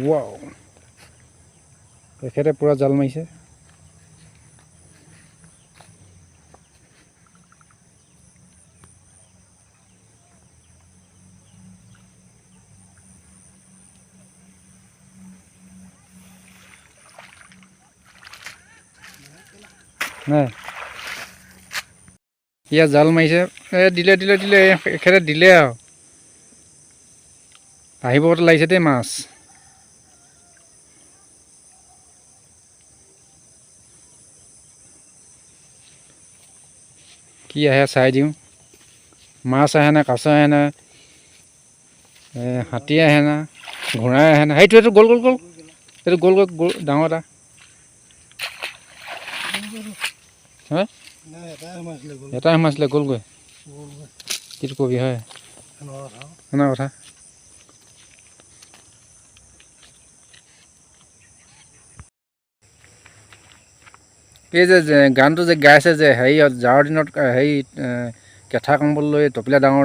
Wow তেখেতে পুৰা জাল মাৰিছে নাই ইয়াত জাল মাৰিছে দিলে এখেতে দিলে আৰু আহিবতে লাগিছে দেই মাছ কি আহে চাই দিওঁ মাছ আহে না কাছ আহে না হাতী আহে না ঘোঁৰাই আহে না সেইটো গ'ল এইটো গ'ল ডাঙৰ এটা হা এটাই সোমাইছিলে গ'লগৈ কিটো কবি হয় শুনা কথা এই যে গানটো যে গাইছে যে হেৰি জাৰৰ দিনত হেৰি কেঁথা কম্বল লৈ টপিলা ডাঙৰ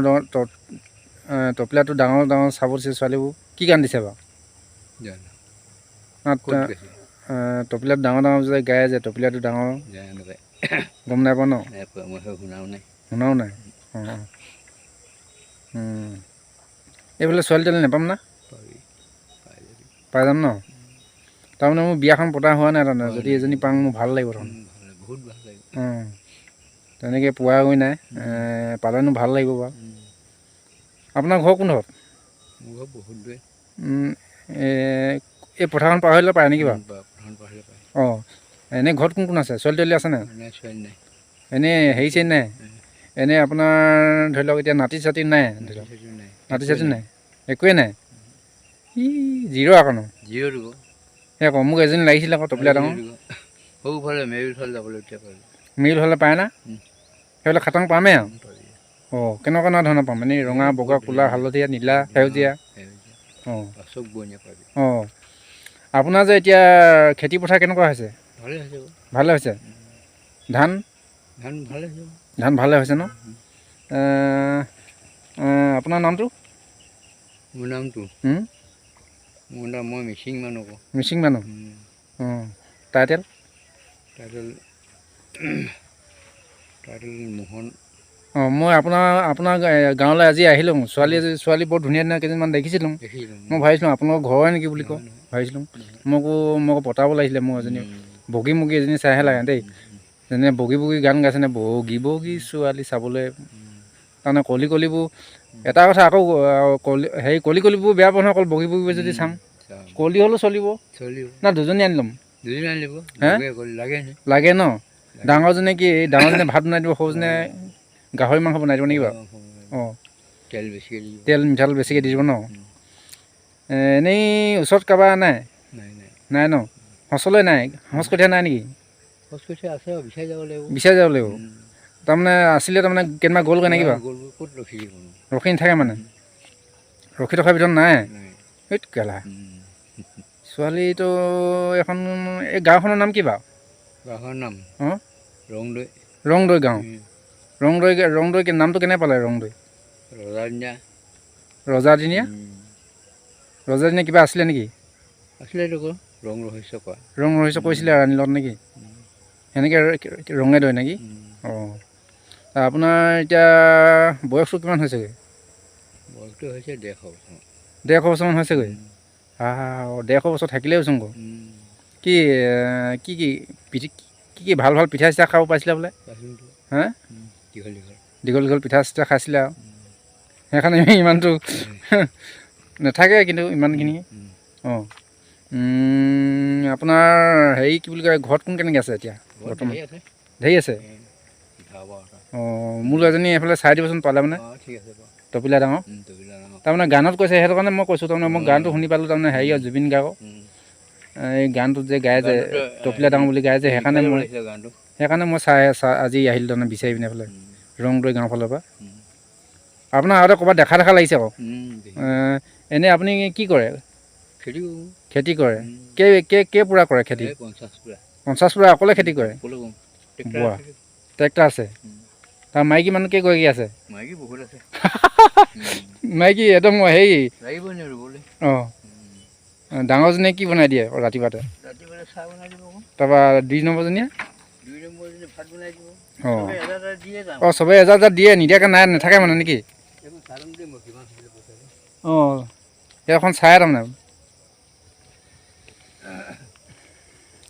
টপিলাটো ডাঙৰ চাব দিছে ছোৱালীবোৰ কি গান দিছে বাৰু টপিলাটো ডাঙৰ যে গাই যে টপিলাটো ডাঙৰ গম নাই পোৱা ন শুনাও নাই অঁ এইফালে ছোৱালী তোৱালী নাপাম না পাই যাম ন তাৰমানে মোৰ বিয়াখন পতা হোৱা নাই তাৰমানে যদি এজনী পাওঁ মোৰ ভাল লাগিব তাৰমানে তেনেকৈ পোৱা গৈ নাই পালেনো ভাল লাগিব বাৰু আপোনাৰ ঘৰ কোনডোখৰত এই পথাৰখন পাৰ হ'লে পায় নেকি বাৰু অঁ এনেই ঘৰত কোন কোন আছে ছোৱালী তোৱালী আছে নাই এনেই হেৰি চেৰি নাই এনেই আপোনাৰ ধৰি লওক এতিয়া নাতি চাতি নাই ধৰি লওক নাতি চাতি নাই একোৱেই নাই ই জিৰ' আকৌ ন সেই আকৌ মোক এজনী লাগিছিলে আকৌ টপিলা ডাঙৰ মিল হ'লে পায় না সেইবিলাক খাটাং পামেই আৰু অঁ কেনেকুৱা ধৰণৰ পাম এনেই ৰঙা বগা ক'লা হালধীয়া নীলা সেউজীয়া অঁ অঁ আপোনাৰ যে এতিয়া খেতি পথাৰ কেনেকুৱা হৈছে ভালে হৈছে ধান ভালে হৈছে ন আপোনাৰ নামটো মই মিচিং মানুহ অঁ টাইটেল মোহন অঁ মই আপোনাৰ গাঁৱলৈ আজি আহিলোঁ ছোৱালী বৰ ধুনীয়া কেইজনমান দেখিছিলোঁ মই ভাবিছিলোঁ আপোনালোকৰ ঘৰৰে নেকি বুলি কওঁ ভাবিছিলোঁ মোকো পতাব লাগিছিলে মোৰ এজনী বগী এজনী চাইহে লাগে দেই যেনে বগী গান গাইছেনে বগী ছোৱালী চাবলৈ তাৰমানে কলিবোৰ এটা কথা আকৌ কলিবোৰ বেয়া পোৱা নহয় অকল বগী যদি চাম কলি হ'লেও চলিব না দুজনী আনি ল'ম হে লাগে ন ডাঙৰজনে কি ডাঙৰজনে ভাত বনাই দিব সৰুজনে গাহৰি মাংস বনাই দিব নেকি বাৰু অঁ তেল মিঠাতেল বেছিকৈ দি দিব ন এনেই ওচৰত কাৰোবাৰ নাই ন সঁচলৈ নাই সঁচ কঠীয়া নাই নেকি বিচাৰি যাব লাগিব তাৰমানে আছিলে তাৰমানে কেনেবা গ'লগৈ নেকি বাৰু ৰখি নাথাকে মানে ৰখি থকাৰ ভিতৰত নাই সেই কেলা ছোৱালীটো এখন এই গাঁওখনৰ নাম কি বাৰু অঁ ৰংদৈ গাঁও ৰংদৈ নামটো কেনে পালে ৰংদৈ ৰজাদিনীয়া কিবা আছিলে নেকি ৰং ৰহস্য কৈছিলে ৰাণী লগত নেকি সেনেকৈ ৰঙে দৈ নেকি অঁ আপোনাৰ এতিয়া বয়সটো কিমান হৈছেগৈ 150 বছৰমান হৈছেগৈ 150 বছৰ থাকিলেই চোন আকৌ কি ভাল পিঠা চিঠা খাব পাইছিলে বোলে হা দীঘল পিঠা চিঠা খাইছিলে আৰু সেইকাৰণে ইমানটো নাথাকে কিন্তু ইমানখিনি অঁ আপোনাৰ হেৰি কি বুলি কয় ঘৰত কোন কেনেকৈ আছে এতিয়া বৰ্তমান ধেৰ আছে অঁ মোৰ এজনী এইফালে চাই দিবচোন পালে মানে টপিলা ডাঙৰ তাৰমানে গানত কৈছে সেইটো কাৰণে মই কৈছোঁ তাৰমানে মই গানটো শুনি পালোঁ তাৰমানে হেৰি জুবিন গাৰ্গৰ এই গানটোত যে গাই যে টপিলা ডাঙৰ বুলি গাই যে সেইকাৰণে মই আজি আহিলোঁ তাৰমানে বিচাৰি পিনে এইফালে ৰংদৈ গাঁও ফালৰ পৰা আপোনাৰ আগতে ক'ৰবাত দেখা লাগিছে আকৌ এনেই আপুনি কি কৰে খেতি কৰে কেই পূৰা কৰে খেতি 50 পূৰা অকলে খেতি কৰে ট্ৰেক্টৰ আছে তাৰ মাইকী মানুহ কেইগৰাকী আছে মাইকী একদম হেৰি অঁ ডাঙৰজনীয়ে কি বনাই দিয়ে ৰাতিপুৱাতে? ৰাতিপুৱা চাহ বনাই দিব আকৌ। তাৰপৰা 2 নম্বৰজনীয়ে? 2 নম্বৰজনী ভাত বনাই দিব। অঁ চবে এটা এটা দিয়ে যাম। অঁ চবেই এজাৰ এজাৰ দিয়ে, নিদিয়াকৈ নাই নাথাকে মানে নেকি? এইবোৰ চাদন দিয়ে মই কিমান থাকিলে পইচা দিম। অঁ সেইখন চাই তাৰমানে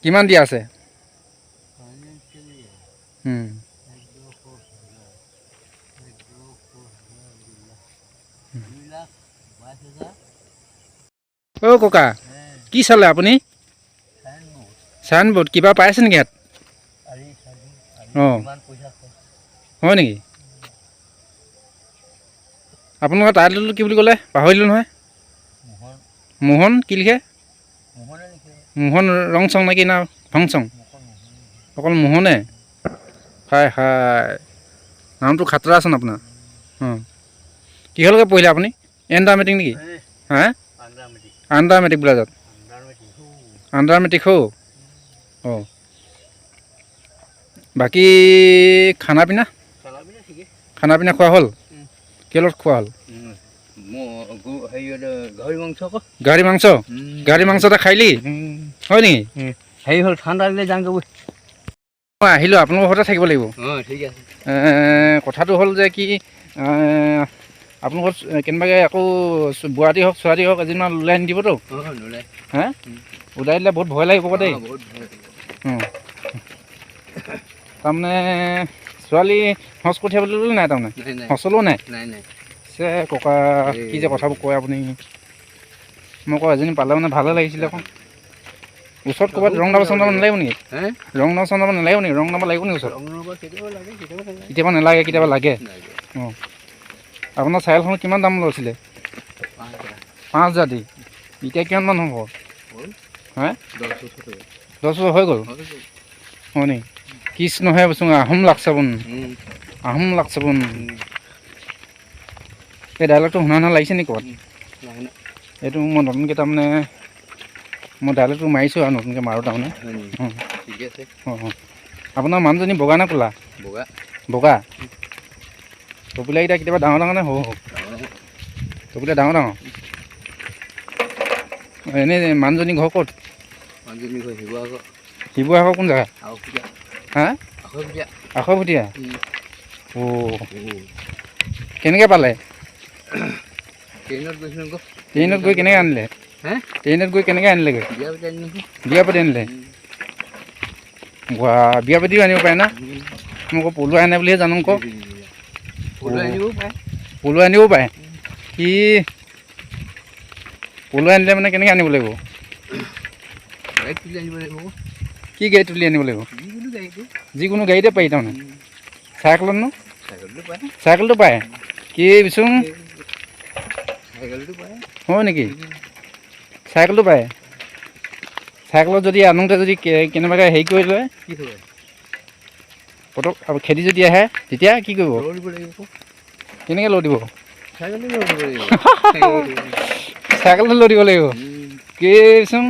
কিমান দিয়া আছে? অ' ককা কি চালে আপুনি? চাইনবোৰ্ড কিবা পাইছে নেকি ইয়াত? অঁ হয় নেকি? আপোনালোকৰ টাইটেলটো কি বুলি ক'লে? পাহৰিলোঁ নহয়। মোহন কি লিখে? মোহন ৰং চং নেকি না ভং চং? অকল মোহনে? হাই হাই নামটো খাতৰা আছে আপোনাৰ। অঁ কিহলৈকে পঢ়িলে আপুনি? এণ্টাৰ মেট্ৰিক নেকি? হা আণ্ডাৰ মেট্ৰিক বোলে তাত? আণ্ডাৰ মেট্ৰিক হৌ। অঁ বাকী খানা পিনা খোৱা হ'ল? কিহৰ লগত খোৱা হ'ল? গাহৰি মাংস? গাহৰি মাংস এটা খাইলি হয় নেকি? হেৰি হ'ল ঠাণ্ডা দিলে যামগৈ। মই আহিলোঁ আপোনালোকৰ ঘৰতে থাকিব লাগিব। অঁ ঠিক আছে। কথাটো হ'ল যে কি আপোনালোকৰ কেনেবাকৈ আকৌ বুঢ়াটি হওক ছোৱালী হওক এদিনমান ওলাই নিদিবতো? হে ওলাই দিলে বহুত ভয় লাগিব দেই। অঁ তাৰমানে ছোৱালী সঁচ কঠিয়াবলৈও নাই তাৰমানে? সঁচলৈও নাই? চে ককা কি যে কথাবোৰ কয় আপুনি। মই আকৌ এজনী পালে মানে ভালে লাগিছিলে আকৌ। ওচৰত ক'ৰবাত ৰং নাম্বাৰ চং নাম্বাৰ নালাগিব নেকি? ৰং নাম্বাৰ চং নাম্বাৰ নালাগিব নেকি? ৰং নাম্বাৰ লাগিব নেকি ওচৰত? কেতিয়াবা নালাগে কেতিয়াবা লাগে। অঁ আপোনাৰ চাইকেলখন কিমান দাম লৈছিলে? 5,000 দি। এতিয়া কিমানমান হ'ব? হে 10 বছৰ হৈ গ'ল? হয় নেকি? কৃষ্ণহে বচোন আহোম লাগচাবোন আহোম লাগচাবোন। এই ডাইলগটো শুনা শুনা লাগিছে নেকি ক'ৰবাত? এইটো মই নতুনকৈ তাৰমানে মই ডাইলগটো মাৰিছোঁ আৰু নতুনকৈ মাৰোঁ তাৰমানে। অঁ অঁ আপোনাৰ মানুহজনী বগা নে ক'লা? বগা। টপিলাকেইটা কেতিয়াবা ডাঙৰ ডাঙৰ নে সৰু সৰু? টপিলা ডাঙৰ ডাঙৰ। এনেই মানুহজনী ঘৰ ক'ত? শিৱসাগৰ কোন জেগা? হা আখৈফুটীয়া? অঁ কেনেকৈ পালে? ট্ৰেইনত গৈ কেনেকৈ আনিলে? ট্ৰেইনত গৈ কেনেকৈ আনিলেগৈ? বিয়া পাতি আনিলে? বিয়া পাতিও আনিব পাৰে না? মই আকৌ পলুৱাই আনে বুলিহে জানো আকৌ। পলুৱাই আনিবও পাৰে? কি পলুৱাই আনিলে মানে কেনেকৈ আনিব লাগিব? কি গাড়ী তুলি আনিব লাগিব? যিকোনো গাড়ীতে পাৰি তাৰমানে? চাইকেলত নো? চাইকেলটো পায়? কি বিচোন হয় নেকি? চাইকেলটো পায়? চাইকেলত যদি আনোতে যদি কেনেবাকৈ হেৰি কৰি লয় পটক খেদি যদি আহে তেতিয়া কি কৰিব? কেনেকৈ লৈ দিব? চাইকেলটো লৈ দিব লাগিব? কিচোন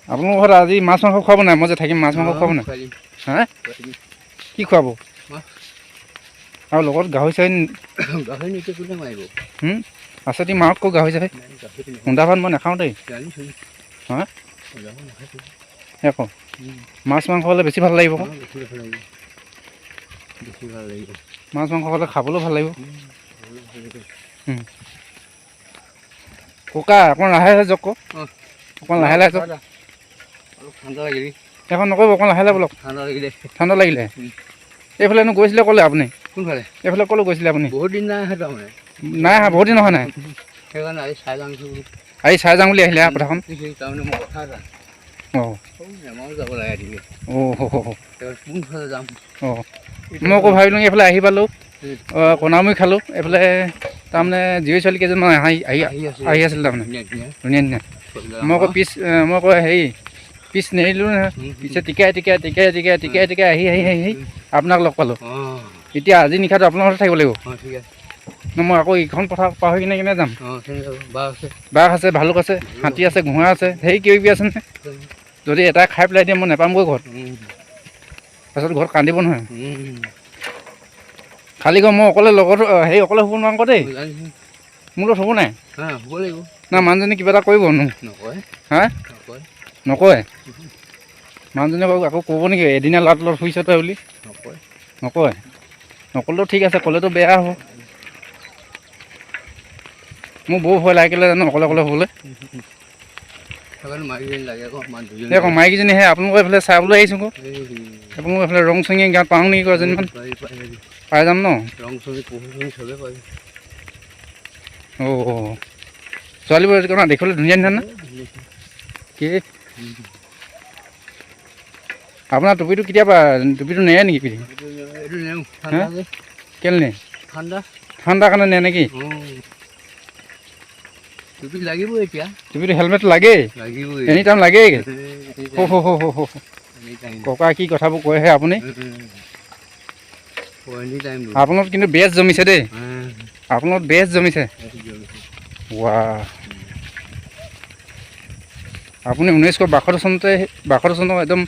আপোনালোকৰ ঘৰত আজি মাছ মাংস খুৱাব নাই? মই যে থাকিম মাছ মাংস খুৱাব নাই? হা কি খুৱাব? আৰু লগত গাহৰি চাহৰি আছে দি মাৰক আকৌ গাহৰি চাহৰি। খুন্দা ভাত মই নাখাওঁ দেই। হা আকৌ মাছ মাংস হ'লে বেছি ভাল লাগিব আকৌ। মাছ মাংস হ'লে খাবলৈও ভাল লাগিব। ককা অকণ লাহে লাহে যাওক আকৌ। অকণ লাহে লাহে যাওক। সেইখন নকৰিব অকণ লাহে লাহে বলক। ঠাণ্ডা লাগিলে? এইফালেনো গৈছিলে ক'লে আপুনি? কোনফালে? এইফালে ক'লৈ গৈছিলে আপুনি? বহুত দিন নাই অহা তাৰমানে। নাই অহা বহুত দিন অহা নাই? সেইকাৰণে আজি চাই যাওঁ আজি চাই যাওঁ বুলি আহিলে পথাৰখন? তাৰমানে মই কথা এটা অঁ আমাৰো যাব লাগে দিলে। কোনফালে যাম? অঁ মই আকৌ ভাবিলোঁ এইফালে আহি পালোঁ কণামুৰি খালোঁ। এইফালে তাৰমানে জীয়ৰী ছোৱালী কেইজনমান আহি আছিলে তাৰমানে ধুনীয়া ধুনীয়া। মই আকৌ হেৰি পিছ নেৰিলোঁ নহয়। পিছে টিকাই আহি আপোনাক লগ পালোঁ। এতিয়া আজি নিশাটো আপোনাৰ ঘৰতে থাকিব লাগিব? মই আকৌ ইখন পথাৰ পাহৰি কিনে কেনে যাম? বাঘ আছে ভালুক আছে হাতী আছে ঘোঁৰা আছে ধেৰ কিবা কিবি আছে নহয়। যদি এটা খাই পেলাই দিয়ে মই নাপামগৈ ঘৰত। তাৰপিছত ঘৰত কান্দিব নহয় খালি কয় মই অকলে লগত হেৰি অকলে শুব নোৱাৰো আকৌ দেই মোৰ লগত হ'ব নাই হ'ব লাগিব না মানুহজনী কিবা এটা কৰিব নকয় হা নকয় মানুহজনী আকৌ ক'ব নেকি এদিনীয়া ল'ৰাটোৰ লগত শুইছ তই বুলি নকয় নক'লেতো ঠিক আছে ক'লেতো বেয়া হ'ব মোৰ বৰ ভয় লাগিলে জানো অকলে অকলে শুবলৈ এই আকৌ মাইকীজনী আপোনালোকৰ এইফালে চাবলৈ আহিছোঁ আকৌ আপোনালোকৰ এইফালে ৰং চঙি গাঁৱত পাওঁ নেকি এজনীমান পাই যাম ন অঁ ছোৱালীবোৰ দেখিবলৈ ধুনীয়া ধুনীয়া না কি আপোনাৰ টুপিটো কেতিয়াবা টুপিটো নেৰে নেকি পিন্ধি কেলৈ নে ঠাণ্ডা কাৰণে নে নেকি টুপিটো হেলমেট লাগেই এনি টাইম লাগেই ককা কি কথাবোৰ কয়হে আপুনি আপোনাৰ কিন্তু বেষ্ট জমিছে দেই আপোনাৰ বেষ্ট জমিছে ৱা আপুনি 1962 চনত একদম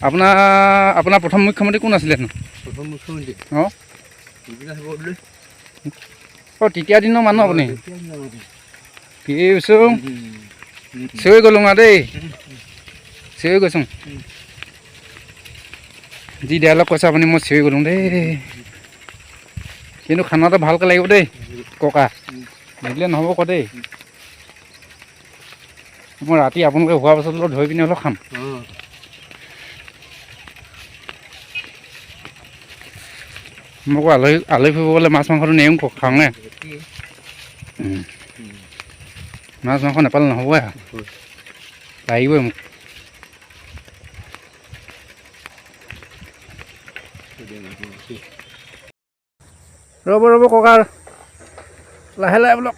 আপোনাৰ প্ৰথম মুখ্যমন্ত্ৰী কোন আছিলেনো অঁ অঁ তেতিয়া দিনৰ মানুহ আপুনি কি কৈছোঁ চিঞৰি গ'লোঁ দেই চিঞৰি গৈছোঁ যি ডাইলগ কৈছে আপুনি মই চিঞৰি গ'লোঁ দেই কিন্তু খানাটো ভালকৈ লাগিব দেই ককা লাগিলে নহ'ব আকৌ দেই মই ৰাতি আপোনালোকে হোৱাৰ পাছত ধৰি পিনি হ'লেও খাম মোক আলহী ফুৰিব গ'লে মাছ মাংসটো নেৰিম খাওঁনে মাছ মাংস নাপালে নহ'বই লাগিবই মোক ৰ'ব ককা লাহে লাহে বোলক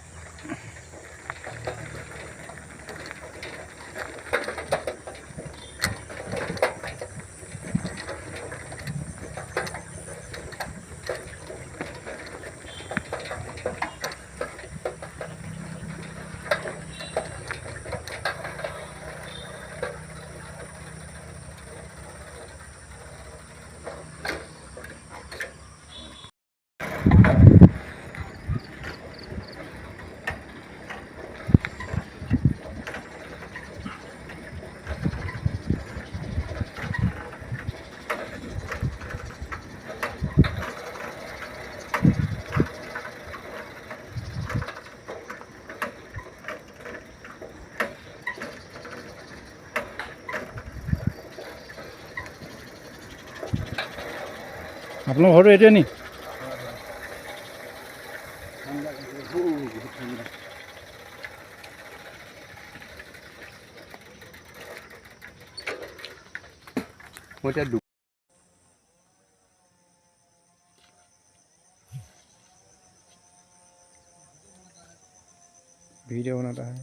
আপোনাৰ ঘৰটো এইটোৱে নি वीडियो बनाता है